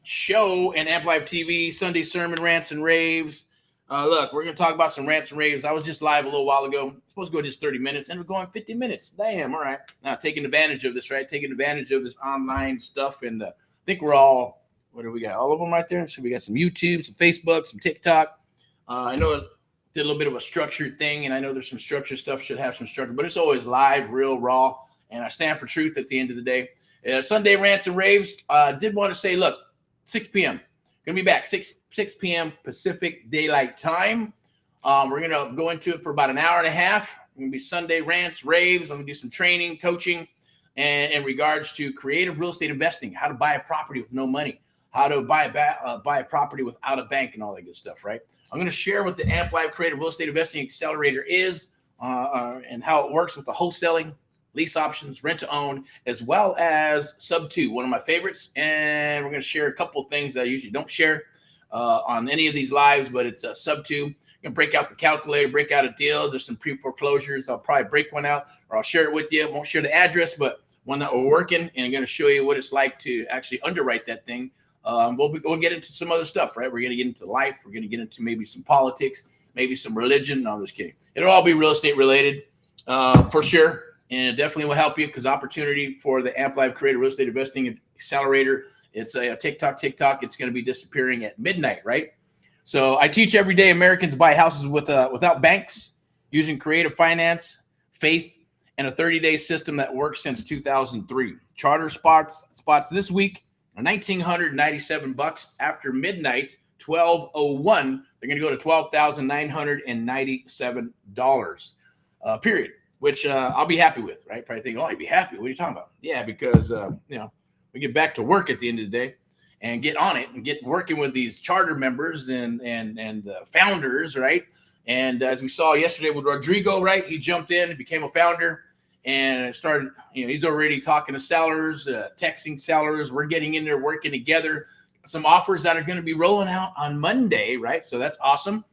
show and Amp Live TV, Sunday sermon, Rants and Raves. Look, we're going to talk about some rants and raves. I was just live a little while ago. Supposed to go just 30 minutes, and we're going 50 minutes. Damn, all right. Now, taking advantage of this, right? Taking advantage of this online stuff. And I think we're all, what do we got? All of them right there? So we got some YouTube, some Facebook, some TikTok. I know it did a little bit of a structured thing, and I know there's some structured stuff, should have some structure, but it's always live, real, raw. And I stand for truth at the end of the day. Sunday Rants and Raves. Did want to say, look, 6 p.m. Going to be back 6 p.m. Pacific Daylight Time. We're going to go into it for about an hour and a half. Going to be Sunday Rants, Raves. I'm going to do some training, coaching, and in regards to creative real estate investing, how to buy a property with no money, how to buy a property without a bank, and all that good stuff, right? I'm going to share what the Amp Live Creative Real Estate Investing Accelerator is and how it works with the wholesaling, lease options, rent to own, as well as SubTo, one of my favorites. And we're going to share a couple of things that I usually don't share on any of these lives, but it's SubTo. I'm going to break out the calculator, break out a deal. There's some pre-foreclosures. I'll probably break one out, or I'll share it with you. I won't share the address, but one that we're working, and I'm going to show you what it's like to actually underwrite that thing. We'll get into some other stuff, right? We're going to get into life. We're going to get into maybe some politics, maybe some religion. No, I'm just kidding. It'll all be real estate related for sure. And it definitely will help you, because opportunity for the Amp Live Creative Real Estate Investing Accelerator, it's a TikTok. It's going to be disappearing at midnight, right? So I teach every day Americans buy houses without banks, using creative finance, faith, and a 30-day system that works since 2003. Charter spots this week are $1,997 after midnight, 12:01. They're going to go to $12,997, period. Which I'll be happy with, right? Probably think, oh, you'd be happy. What are you talking about? Yeah, because, we get back to work at the end of the day and get on it and get working with these charter members and the founders, right? And as we saw yesterday with Rodrigo, right? He jumped in and became a founder and started, he's already talking to sellers, texting sellers. We're getting in there, working together. Some offers that are going to be rolling out on Monday, right? So that's awesome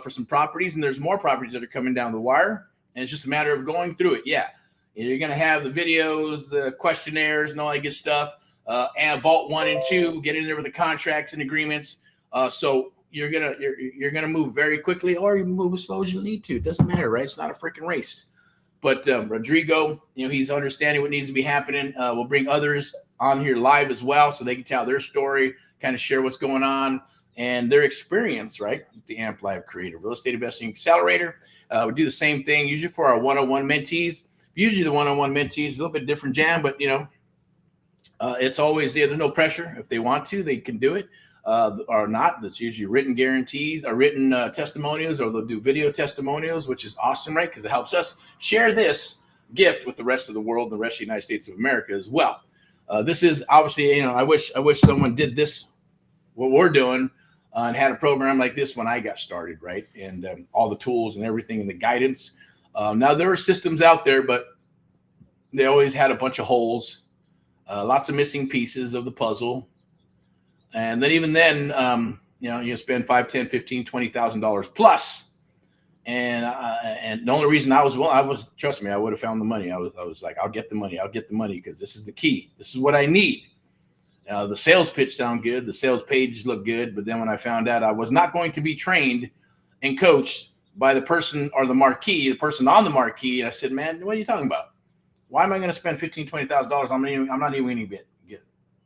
for some properties. And there's more properties that are coming down the wire. And it's just a matter of going through it. Yeah, you're going to have the videos, the questionnaires, and all that good stuff. And Vault 1 and 2, get in there with the contracts and agreements. So you're gonna move very quickly, or you move as slow as you need to. It doesn't matter, right? It's not a freaking race. But Rodrigo, he's understanding what needs to be happening. We'll bring others on here live as well, so they can tell their story, kind of share what's going on and their experience, right? The Amp Live Creative Real Estate Investing Accelerator. We do the same thing usually for our one-on-one mentees. Usually the one-on-one mentees, a little bit different jam, but it's always there's no pressure. If they want to, they can do it or not. That's usually written guarantees or written testimonials, or they'll do video testimonials, which is awesome, right? Because it helps us share this gift with the rest of the world, the rest of the United States of America as well. This is obviously, I wish someone did this, what we're doing, and had a program like this when I got started, right? And all the tools and everything and the guidance. Now there are systems out there, but they always had a bunch of holes, lots of missing pieces of the puzzle. And then even then, you spend $5,000, $10,000, $15,000, $20,000 plus. And the only reason I was, trust me, I would have found the money. I was like, I'll get the money because this is the key. This is what I need. The sales pitch sound good. The sales pages look good. But then when I found out I was not going to be trained and coached by the person or the person on the marquee, I said, man, what are you talking about? Why am I going to spend $15,000, $20,000? I'm not even going to get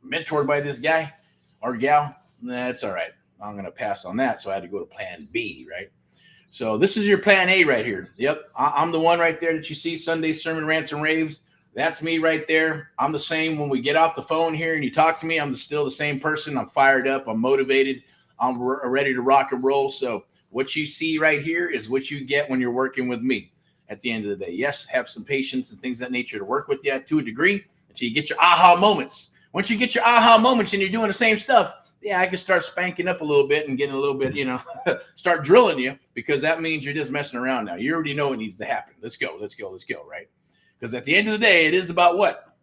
mentored by this guy or gal. That's all right. I'm going to pass on that. So I had to go to plan B, right? So this is your plan A right here. Yep. I'm the one right there that you see, Sunday Sermon, Rants and Raves. That's me right there. I'm the same when we get off the phone here and you talk to me. I'm still the same person. I'm fired up. I'm motivated. I'm ready to rock and roll. So what you see right here is what you get when you're working with me at the end of the day. Yes, have some patience and things of that nature to work with you to a degree until you get your aha moments. Once you get your aha moments and you're doing the same stuff, yeah, I can start spanking up a little bit and getting a little bit, start drilling you, because that means you're just messing around now. You already know what needs to happen. Let's go, right? Because at the end of the day, it is about what?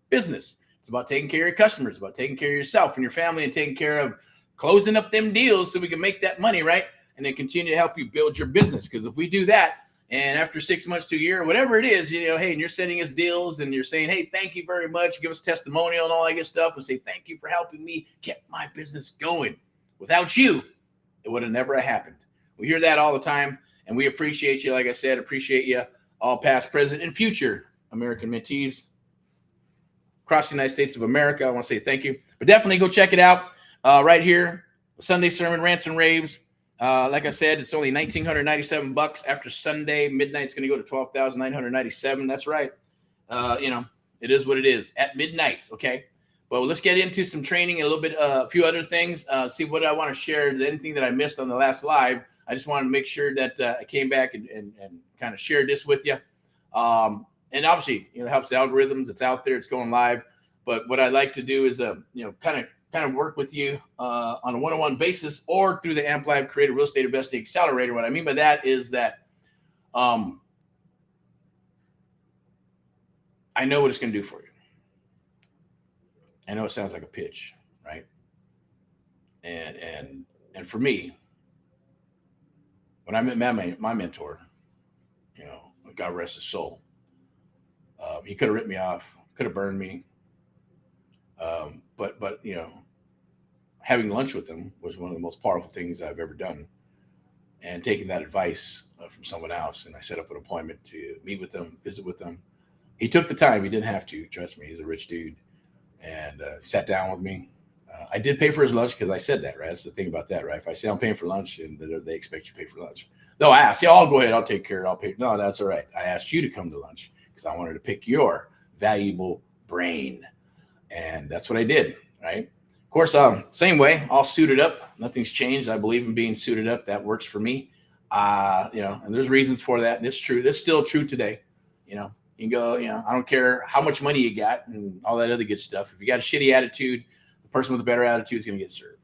Business. It's about taking care of your customers, about taking care of yourself and your family, and taking care of closing up them deals so we can make that money, right? And then continue to help you build your business. Because if we do that, And after 6 months to a year, whatever it is, hey, and you're sending us deals and you're saying, hey, thank you very much. Give us testimonial and all that good stuff and say, thank you for helping me get my business going. Without you, it would have never happened. We hear that all the time, and we appreciate you. Like I said, appreciate you, all past, present, and future American mentees across the United States of America. I want to say thank you. But definitely go check it out right here. Sunday sermon, Rants and Raves. Like I said, it's only $1,997 after Sunday. Midnight's going to go to $12,997. That's right. It is what it is at midnight. Okay. But let's get into some training, a little bit, a few other things, see what I want to share. Anything that I missed on the last live, I just want to make sure that I came back and kind of shared this with you. And obviously, it helps the algorithms. It's out there. It's going live. But what I'd like to do is, kind of work with you on a one-on-one basis or through the Amp Live Creative Real Estate Investing Accelerator. What I mean by that is that I know what it's going to do for you. I know it sounds like a pitch, right? And for me, when I met my mentor, God rest his soul, he could have ripped me off, could have burned me. But having lunch with him was one of the most powerful things I've ever done. And taking that advice from someone else, and I set up an appointment to meet with him, visit with him. He took the time. He didn't have to. Trust me, he's a rich dude. And sat down with me. I did pay for his lunch because I said that, right? That's the thing about that, right? If I say I'm paying for lunch and they expect you to pay for lunch. They'll ask, yeah, I'll go ahead. I'll take care. I'll pay. No, that's all right. I asked you to come to lunch because I wanted to pick your valuable brain. And that's what I did, right? Of course, same way, all suited up. Nothing's changed. I believe in being suited up. That works for me. And there's reasons for that. And it's true. It's still true today. You can go, I don't care how much money you got and all that other good stuff. If you got a shitty attitude, the person with a better attitude is going to get served.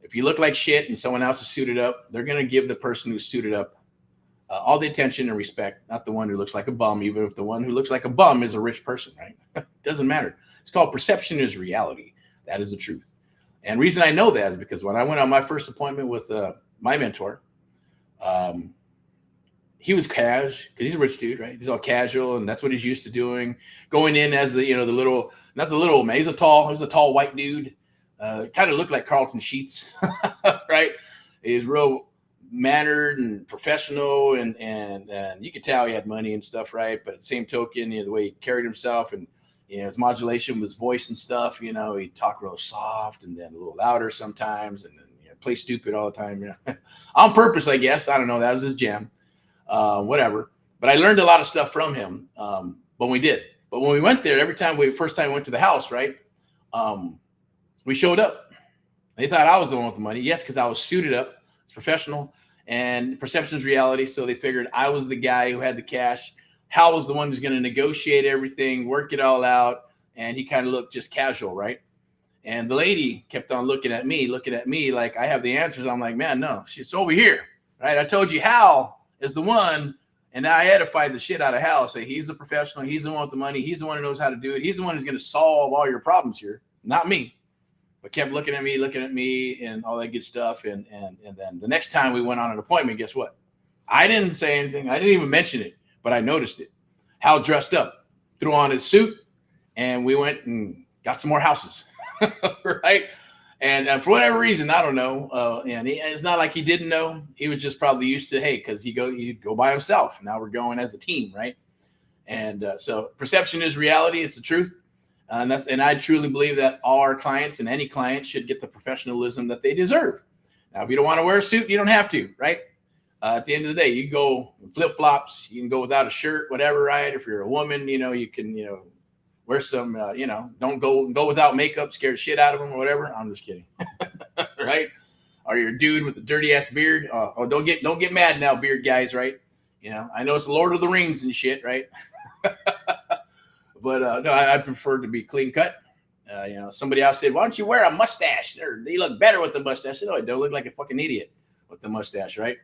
If you look like shit and someone else is suited up, they're going to give the person who's suited up all the attention and respect, not the one who looks like a bum, even if the one who looks like a bum is a rich person, right? Doesn't matter. It's called perception is reality. That is the truth. And the reason I know that is because when I went on my first appointment with my mentor, he was cash because he's a rich dude, right? He's all casual, and that's what he's used to doing. Going in as the little, not the little man. He's a tall white dude. Kind of looked like Carlton Sheets, right? He's real mannered and professional, and you could tell he had money and stuff, right? But at the same token, the way he carried himself and his modulation with his voice and stuff, he'd talk real soft and then a little louder sometimes, and then play stupid all the time, on purpose, I guess. I don't know. That was his jam. Whatever. But I learned a lot of stuff from him. But when we went there, first time we went to the house, right? We showed up. They thought I was the one with the money. Yes, because I was suited up. It's professional and perception is reality. So they figured I was the guy who had the cash. Hal was the one who's going to negotiate everything, work it all out. And he kind of looked just casual, right? And the lady kept on looking at me like I have the answers. I'm like, man, no, she's over here, right? I told you Hal is the one, and I edified the shit out of Hal. Say he's the professional, he's the one with the money, he's the one who knows how to do it, he's the one who's going to solve all your problems here, not me. But kept looking at me, and all that good stuff. And then the next time we went on an appointment, guess what? I didn't say anything. I didn't even mention it, but I noticed it. Hal dressed up, threw on his suit, and we went and got some more houses, right? And for whatever reason, I don't know. And it's not like he didn't know. He was just probably used to, hey, because he'd go by himself. Now we're going as a team, right? And so perception is reality. It's the truth. And I truly believe that all our clients and any client should get the professionalism that they deserve. Now, if you don't want to wear a suit, you don't have to, right? At the end of the day, you go in flip-flops. You can go without a shirt, whatever, right? If you're a woman, you can, wear some, don't go without makeup, scare the shit out of them or whatever. I'm just kidding, right? Or you're a dude with a dirty ass beard. Don't get mad now, beard guys, right? I know it's the Lord of the Rings and shit, right? But no, I prefer to be clean cut. Somebody else said, why don't you wear a mustache? They look better with the mustache. I said, no, I don't look like a fucking idiot with the mustache, right?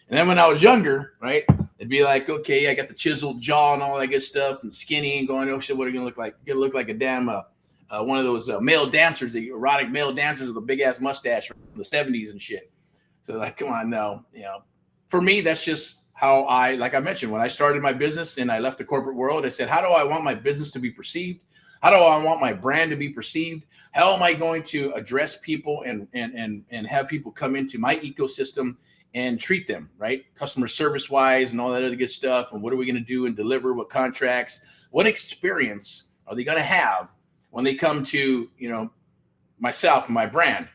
And then when I was younger, right, it'd be like, okay, I got the chiseled jaw and all that good stuff and skinny and going, oh shit, what are you going to look like? You're going to look like a damn one of those male dancers, the erotic male dancers with a big ass mustache from the 70s and shit. So like, come on, no. For me, that's just how like I mentioned, when I started my business and I left the corporate world, I said, how do I want my business to be perceived? How do I want my brand to be perceived? How am I going to address people and have people come into my ecosystem and treat them right, customer service wise and all that other good stuff? And what are we going to do and deliver? What contracts? What experience are they going to have when they come to, myself and my brand?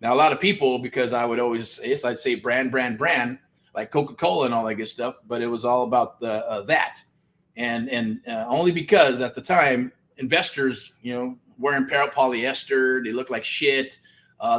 Now, a lot of people, because I would always, I'd say brand, like Coca-Cola and all that good stuff, but it was all about that. And only because at the time, investors, wearing polyester, they look like shit.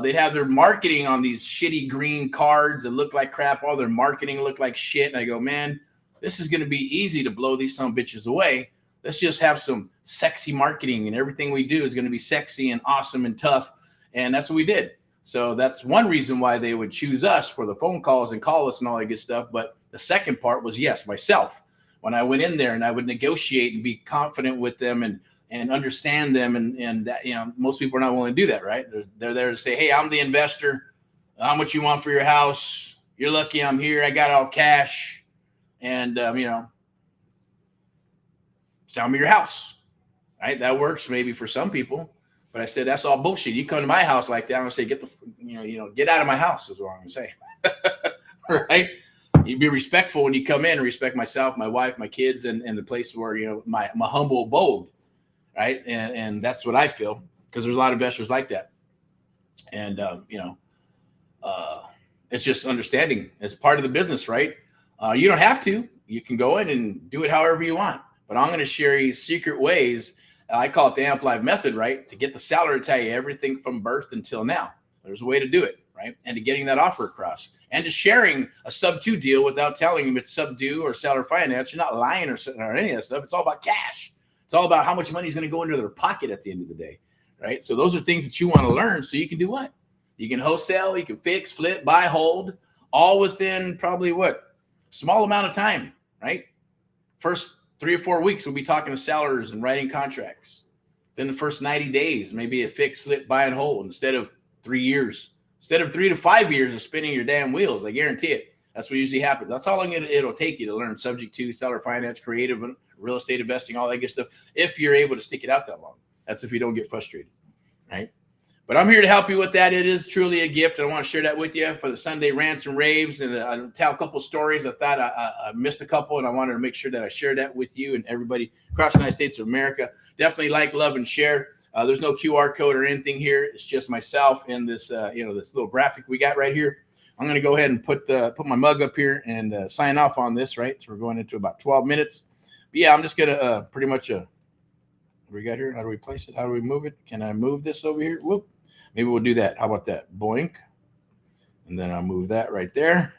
They'd have their marketing on these shitty green cards that look like crap. All their marketing looked like shit. And I go, man, this is going to be easy to blow these some bitches away. Let's just have some sexy marketing, and everything we do is going to be sexy and awesome and tough. And that's what we did. So that's one reason why they would choose us for the phone calls and call us and all that good stuff. But the second part was, yes, myself. When I went in there and I would negotiate and be confident with them and understand them, and that, most people are not willing to do that, right? They're there to say, hey, I'm the investor. How much you want for your house? You're lucky I'm here. I got all cash. And, sell me your house, right? That works maybe for some people, but I said, that's all bullshit. You come to my house like that, I'm gonna say, get out of my house is what I'm gonna say, right? You be respectful when you come in, and respect myself, my wife, my kids, and the place where, my humble abode, right? And that's what I feel, because there's a lot of investors like that. And, it's just understanding. It's part of the business, right? You don't have to. You can go in and do it however you want. But I'm going to share these secret ways. I call it the Amp Live method, right? To get the seller to tell you everything from birth until now. There's a way to do it, right? And to getting that offer across, and to sharing a SubTo deal without telling them it's SubTo or seller finance. You're not lying or any of that stuff. It's all about cash. It's all about how much money is going to go into their pocket at the end of the day, right? So those are things that you want to learn, so you can do what? You can wholesale, you can fix, flip, buy, hold, all within probably small amount of time, right? First 3 or 4 weeks, we'll be talking to sellers and writing contracts. Then the first 90 days, maybe a fix, flip, buy, and hold, instead of 3 years. Instead of 3 to 5 years of spinning your damn wheels, I guarantee it. That's what usually happens. That's how long it'll take you to learn subject to, seller finance, creative, real estate investing, all that good stuff, if you're able to stick it out that long. That's if you don't get frustrated, right? But I'm here to help you with that. It is truly a gift. And I want to share that with you for the Sunday Rants and Raves. And I'll tell a couple stories. I thought I missed a couple, and I wanted to make sure that I shared that with you and everybody across the United States of America. Definitely like, love, and share. There's no QR code or anything here. It's just myself and this, this little graphic we got right here. I'm going to go ahead and put my mug up here and sign off on this, right? So we're going into about 12 minutes. But yeah, I'm just going to pretty much, what do we got here? How do we place it? How do we move it? Can I move this over here? Whoop. Maybe we'll do that. How about that? Boink. And then I'll move that right there.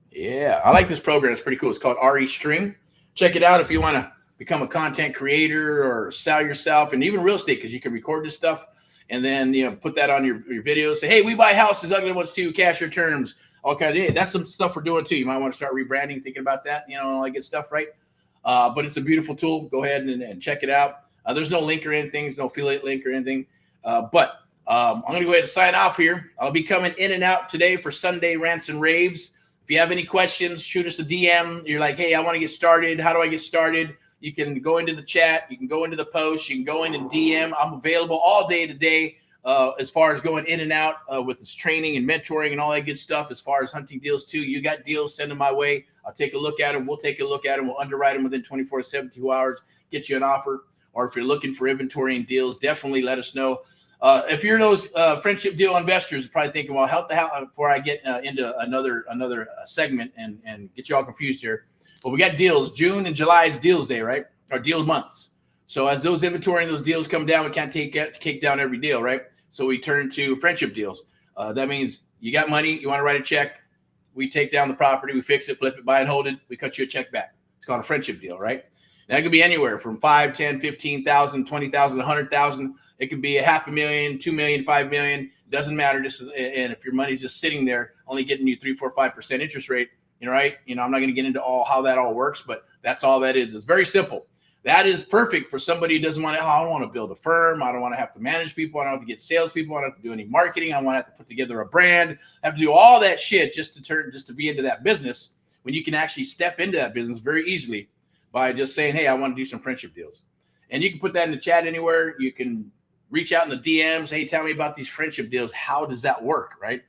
Yeah, I like this program. It's pretty cool. It's called RE Stream. Check it out if you want to become a content creator or sell yourself, and even real estate, because you can record this stuff and then put that on your videos. Say, hey, we buy houses, ugly ones too, cash your terms, all kinds of. Hey, that's some stuff we're doing too. You might want to start rebranding, thinking about that, all that good stuff, right? But it's a beautiful tool. Go ahead and check it out. There's no link or anything. There's no affiliate link or anything. But I'm going to go ahead and sign off here. I'll be coming in and out today for Sunday Rants and Raves. If you have any questions, shoot us a DM. You're like, hey, I want to get started. How do I get started? You can go into the chat. You can go into the post. You can go in and DM. I'm available all day today as far as going in and out with this training and mentoring and all that good stuff. As far as hunting deals too, you got deals, send them my way. I'll take a look at them. We'll take a look at them. We'll underwrite them within 24 to 72 hours, get you an offer. Or if you're looking for inventory and deals, definitely let us know. If you're those friendship deal investors, probably thinking, well, help the hell before I get into another segment and get you all confused here. Well, we got deals. June and July is deals day, right? Or deal months. So as those inventory and those deals come down, we can't take down every deal, right? So we turn to friendship deals. That means you got money, you want to write a check. We take down the property, we fix it, flip it, buy and hold it. We cut you a check back. It's called a friendship deal, right? That could be anywhere from 5, 10, 15,000, 20,000, 100,000. It could be $500,000, 2 million, 5 million. Doesn't matter. And if your money's just sitting there, only getting you 3, 4, 5% interest rate, right? I'm not going to get into how that all works, but that's all that is. It's very simple. That is perfect for somebody who doesn't want to. I don't want to build a firm. I don't want to have to manage people. I don't have to get salespeople. I don't have to do any marketing. I want to have to put together a brand. I have to do all that shit just to be into that business. when you can actually step into that business very easily by just saying, hey, I want to do some friendship deals. And you can put that in the chat anywhere. You can reach out in the DMs. Hey, tell me about these friendship deals. How does that work, right?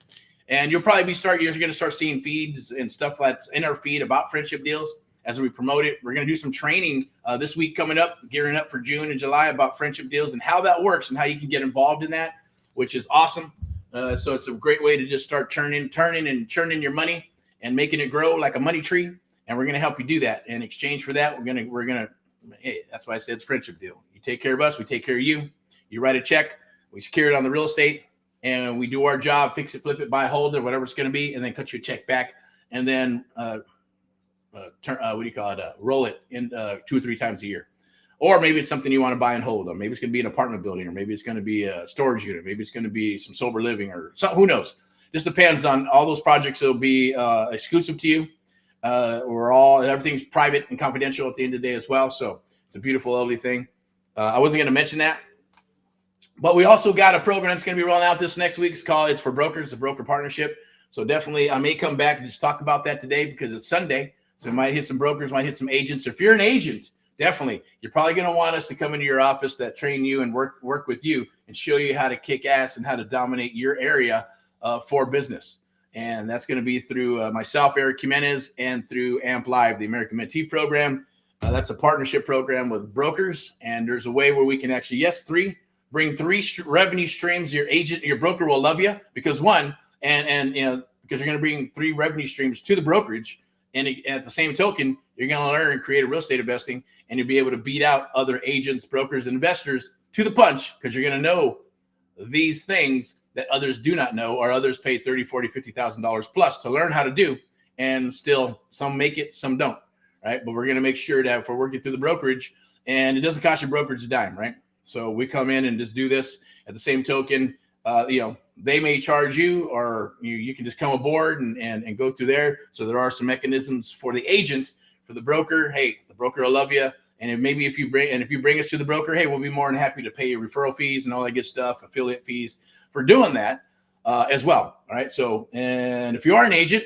And you'll probably you're going to start seeing feeds and stuff that's in our feed about friendship deals as we promote it. We're going to do some training this week coming up, gearing up for June and July about friendship deals and how that works and how you can get involved in that, which is awesome. So it's a great way to just start turning and churning your money and making it grow like a money tree. And we're going to help you do that. In exchange for that, hey, that's why I said it's friendship deal. You take care of us, we take care of you. You write a check, we secure it on the real estate, and we do our job, fix it, flip it, buy, hold it, whatever it's going to be, and then cut you a check back, and then roll it in 2 or 3 times a year. Or maybe it's something you want to buy and hold. Or maybe it's going to be an apartment building, or maybe it's going to be a storage unit. Maybe it's going to be some sober living, or something. Who knows? Just depends on all those projects. Will be exclusive to you. Everything's private and confidential at the end of the day as well. So it's a beautiful, lovely thing. I wasn't going to mention that, but we also got a program that's going to be rolling out this next week. It's for brokers, a broker partnership. So definitely, I may come back and just talk about that today because it's Sunday. So we might hit some brokers, might hit some agents. If you're an agent, definitely, you're probably going to want us to come into your office that train you and work with you and show you how to kick ass and how to dominate your area for business. And that's going to be through myself, Erick Jimenez, and through AMP Live, the American Mentee program. That's a partnership program with brokers. And there's a way where we can actually, bring 3 revenue streams. Your broker will love you because because you're going to bring 3 revenue streams to the brokerage. And at the same token, you're going to learn and create a real estate investing, and you'll be able to beat out other agents, brokers, and investors to the punch because you're going to know these things that others do not know, or others pay $30,000, $40,000, $50,000 plus to learn how to do, and still some make it, some don't, right? But we're going to make sure that if we're working through the brokerage, and it doesn't cost your brokerage a dime, right? So we come in and just do this. At the same token, they may charge you, or you can just come aboard and go through there. So there are some mechanisms for the agent, for the broker. Hey, the broker will love you. And if you bring us to the broker, hey, we'll be more than happy to pay your referral fees and all that good stuff, affiliate fees for doing that as well. All right. So, and if you are an agent,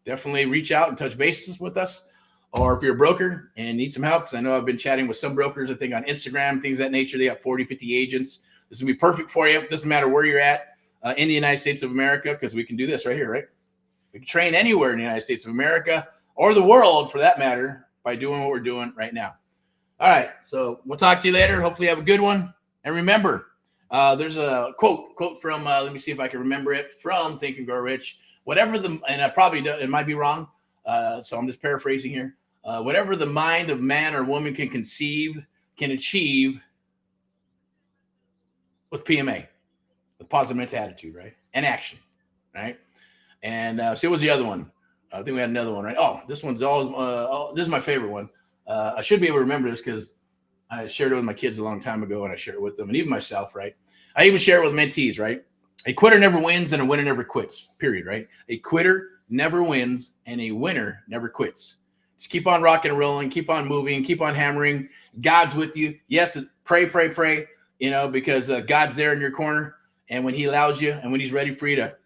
definitely reach out and touch bases with us. Or if you're a broker and need some help, because I know I've been chatting with some brokers, I think on Instagram, things of that nature. They have 40, 50 agents. This will be perfect for you. It doesn't matter where you're at in the United States of America, because we can do this right here, right? We can train anywhere in the United States of America or the world for that matter by doing what we're doing right now. All right. So we'll talk to you later. Hopefully you have a good one. And remember, there's a quote from, let me see if I can remember it, from Think and Grow Rich. And I probably don't, it might be wrong. So I'm just paraphrasing here. Whatever the mind of man or woman can conceive, can achieve with PMA, with positive mental attitude, right? And action, right? And what was the other one? I think we had another one, right? Oh, this one's always, this is my favorite one. I should be able to remember this because I shared it with my kids a long time ago, and I share it with them, and even myself, right? I even share it with mentees, right? A quitter never wins, and a winner never quits, period, right? A quitter never wins, and a winner never quits. Just keep on rocking and rolling, keep on moving, keep on hammering. God's with you. Yes, pray, because God's there in your corner. And when he allows you and when he's ready for you to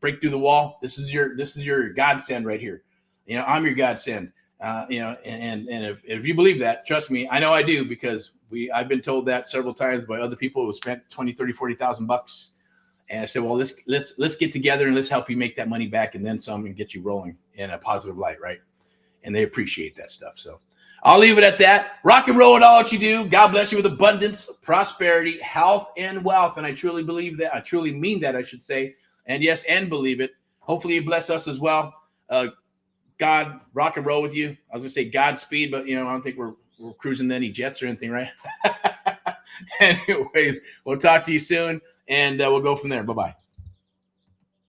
break through the wall, this is your godsend right here. I'm your godsend. And if you believe that, trust me, I know I do, because I've been told that several times by other people who spent $20,000, $30,000, $40,000. And I said, well, let's get together and let's help you make that money back and then some, and get you rolling in a positive light, right? And they appreciate that stuff. So I'll leave it at that. Rock and roll with all that you do. God bless you with abundance, prosperity, health, and wealth. And I truly believe that. I truly mean that, I should say. And yes, and believe it. Hopefully you bless us as well. God, rock and roll with you. I was going to say Godspeed, but I don't think we're cruising any jets or anything, right? Anyways, we'll talk to you soon, and we'll go from there. Bye-bye.